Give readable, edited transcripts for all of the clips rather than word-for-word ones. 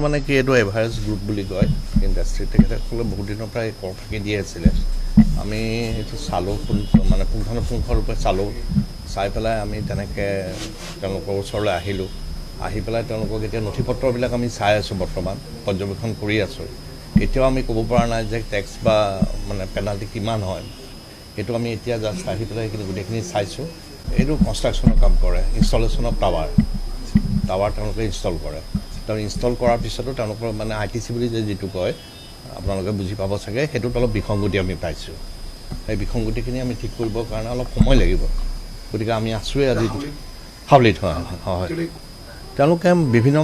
মানে কি এইটো এভাৰেজ গ্ৰুপ বুলি কয় ইণ্ডাষ্ট্ৰী, তেখেতসকলে বহুত দিনৰ পৰা কৰ ফাঁকি দি আছিলে। আমি এইটো চালোঁ, মানে পুংখানুপুংখৰূপে চালোঁ, চাই পেলাই আমি তেনেকৈ তেওঁলোকৰ ওচৰলৈ আহিলোঁ। আহি পেলাই তেওঁলোকক এতিয়া নথি পত্ৰবিলাক আমি চাই আছোঁ, বৰ্তমান পৰ্যবেক্ষণ কৰি আছোঁ। এতিয়াও আমি ক'ব পৰা নাই যে টেক্স বা মানে পেনাল্টি কিমান হয়, সেইটো আমি এতিয়া জাষ্ট আহি পেলাই সেইখিনি গোটেইখিনি চাইছোঁ। এইটো কনষ্ট্ৰাকশ্যনৰ কাম কৰে, ইনষ্টলেশ্যন অফ টাৱাৰ তেওঁলোকে ইনষ্টল কৰে। তেওঁ ইনষ্টল কৰাৰ পিছতো তেওঁলোকৰ মানে ITC বুলি যিটো কয়, আপোনালোকে বুজি পাব চাগে, সেইটোত অলপ বিসংগতি আমি পাইছোঁ। সেই বিসংগতিখিনি আমি ঠিক কৰিবৰ কাৰণে অলপ সময় লাগিব। গতিকে আমি আছোঁৱেই আজি হাউলিত। হয়, তেওঁলোকে বিভিন্ন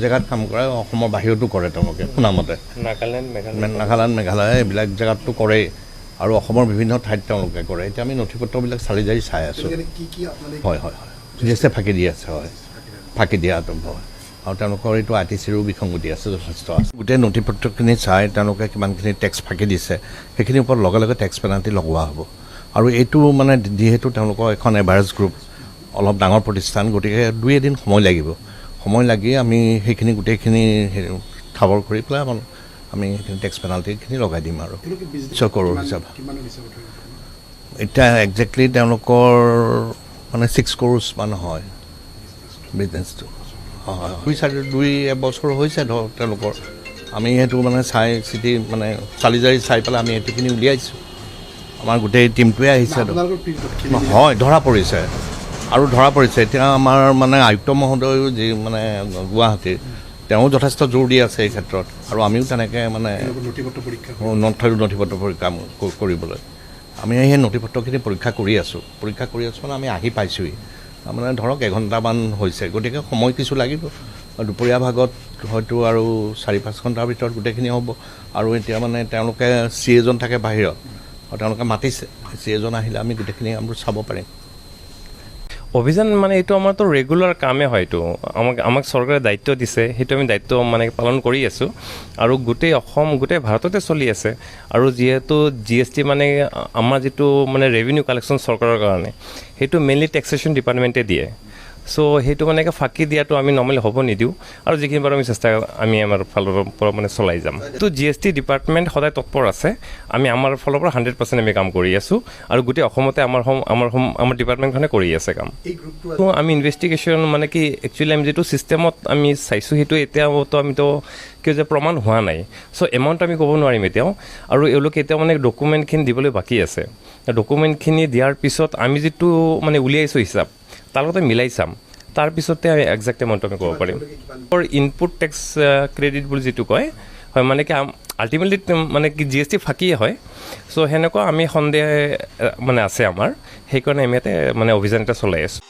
জেগাত কাম কৰে, অসমৰ বাহিৰতো কৰে তেওঁলোকে, শুনামতে নাগালেণ্ড মেঘালয় এইবিলাক জেগাততো কৰেই, আৰু অসমৰ বিভিন্ন ঠাইত তেওঁলোকে কৰে। এতিয়া আমি নথি পত্ৰবিলাক চালি জাৰি চাই আছোঁ। হয়, GST ফাঁকি দি আছে, হয়, ফাঁকি দিয়াটো হয়। আৰু তেওঁলোকৰ এইটো ITCৰো বিসংগতি আছে, যথেষ্ট আছে। গোটেই নথি পত্ৰখিনি চাই তেওঁলোকে কিমানখিনি টেক্স ফাঁকি দিছে, সেইখিনিৰ ওপৰত লগে লগে টেক্স পেনাল্টি লগোৱা হ'ব। আৰু এইটো মানে যিহেতু তেওঁলোকৰ এখন এভাৰেজ গ্ৰুপ, অলপ ডাঙৰ প্ৰতিষ্ঠান, গতিকে 2-এদিন সময় লাগিব। সময় লাগি আমি সেইখিনি গোটেইখিনি ঠাৱৰ কৰি পেলাই আমি সেইখিনি টেক্স পেনাল্টিখিনি লগাই দিম আৰু 6 কৰোৰ হিচাপে। এতিয়া একজেক্টলি তেওঁলোকৰ মানে 6 কৰোৰ মান হয় বিজনেছটো। হয়, 2 এবছৰ হৈছে ধৰক তেওঁলোকৰ। আমি সেইটো মানে চাই চিতি মানে চালি জাৰি চাই পেলাই আমি সেইটোখিনি উলিয়াইছোঁ। আমাৰ গোটেই টীমটোৱে আহিছে। হয়, ধৰা পৰিছে এতিয়া আমাৰ মানে আয়ুক্ত মহোদয়ো যি মানে গুৱাহাটীৰ, তেওঁ যথেষ্ট জোৰ দি আছে এই ক্ষেত্ৰত, আৰু আমিও তেনেকৈ মানে নথি পত্ৰ পৰীক্ষা কৰিবলৈ আমি সেই নথি পত্ৰখিনি পৰীক্ষা কৰি আছোঁ মানে আমি আহি পাইছোঁহি। মানে ধৰক এঘণ্টামান হৈছে, গতিকে সময় কিছু লাগিব। দুপৰীয়া ভাগত হয়তো আৰু 4-5 ঘণ্টাৰ ভিতৰত গোটেইখিনি হ'ব। আৰু এতিয়া মানে তেওঁলোকে CA জন থাকে বাহিৰত, আৰু তেওঁলোকে মাতিছে, CA জন আহিলে আমি গোটেইখিনি আমি চাব পাৰিম। অভিযান মানে এইটো আমাৰতো ৰেগুলাৰ কামেই হয়। এইটো আমাক চৰকাৰে দায়িত্ব দিছে, সেইটো আমি দায়িত্ব মানে পালন কৰি আছোঁ। আৰু গোটেই অসম, গোটেই ভাৰততে চলি আছে। আৰু যিহেতু GST মানে আমাৰ যিটো মানে ৰেভিনিউ কালেকশ্যন চৰকাৰৰ কাৰণে, সেইটো মেইনলি টেক্সেশ্যন ডিপাৰ্টমেণ্টে দিয়ে। চ' সেইটো মানে ফাঁকি দিয়াটো আমি নৰ্মেলি হ'ব নিদিওঁ, আৰু যিখিনি বাৰু আমি আমাৰ ফালৰ পৰা মানে চলাই যাম। তো GST ডিপাৰ্টমেণ্ট সদায় তৎপৰ আছে। আমি আমাৰ ফালৰ পৰা 100% আমি কাম কৰি আছোঁ, আৰু গোটেই অসমতে আমাৰ ডিপাৰ্টমেণ্টখনে কৰি আছে কাম। তো আমি ইনভেষ্টিগেশ্যন মানে কি একচুৱেলি আমি যিটো ছিষ্টেমত আমি চাইছোঁ, সেইটো এতিয়াতো আমিতো কিয় যে প্ৰমাণ হোৱা নাই। চ' এমাউণ্ট আমি ক'ব নোৱাৰিম এতিয়াও, আৰু এওঁলোকে এতিয়াও মানে ডকুমেণ্টখিনি দিবলৈ বাকী আছে। ডকুমেণ্টখিনি দিয়াৰ পিছত আমি যিটো মানে উলিয়াইছোঁ হিচাপ, তাৰ লগতে মিলাই চাম, তাৰপিছতে আমি একজেক্ট এমাউণ্টটো আমি ক'ব পাৰিম। ইনপুট টেক্স ক্ৰেডিট বুলি যিটো কয়, হয়, মানে কি আল্টিমেটলি মানে কি GST ফাঁকিয়ে হয়। চ' সেনেকুৱা আমি সন্দেহ মানে আছে আমাৰ, সেইকাৰণে আমি ইয়াতে মানে অভিযান এটা চলাই আছোঁ।